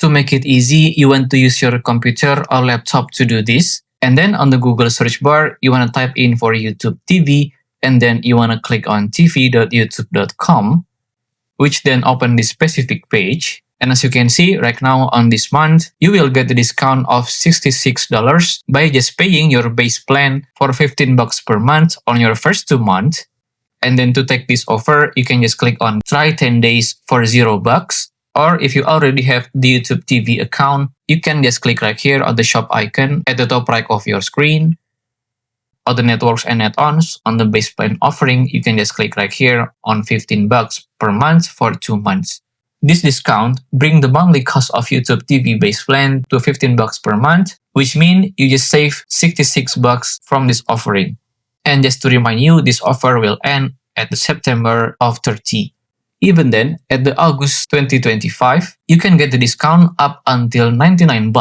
To make it easy, you want to use your computer or laptop to do this. And then on the Google search bar, you want to type in for YouTube TV, and then you want to click on tv.youtube.com, which then open this specific page. And as you can see right now on this month, you will get the discount of $66 by just paying your base plan for $15 per month on your first 2 months. And then to take this offer, you can just click on try 10 days for $0. Or if you already have the YouTube TV account, you can just click right here on the shop icon at the top right of your screen. Or the networks and add-ons on the base plan offering, you can just click right here on $15 per month for 2 months. This discount bring the monthly cost of YouTube TV base plan to $15 per month, which means you just save $66 from this offering. And just to remind you, this offer will end at the September of 30. Even then, at the August 2025, you can get the discount up until $99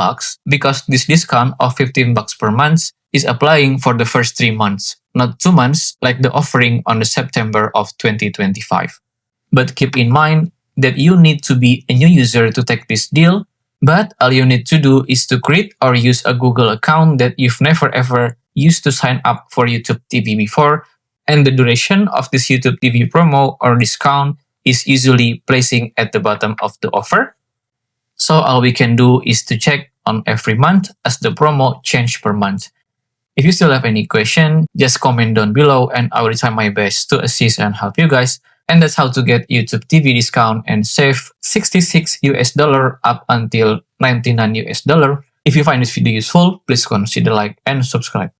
because this discount of $15 per month is applying for the first 3 months, not 2 months like the offering on the September of 2025. But keep in mind that you need to be a new user to take this deal, but all you need to do is to create or use a Google account that you've never ever used to sign up for YouTube TV before, and the duration of this YouTube TV promo or discount is usually placing at the bottom of the offer. So all we can do is to check on every month as the promo change per month. If you still have any question, just comment down below and I will try my best to assist and help you guys. And that's how to get YouTube TV discount and save $66 up until $99 If you find this video useful, please consider like and subscribe.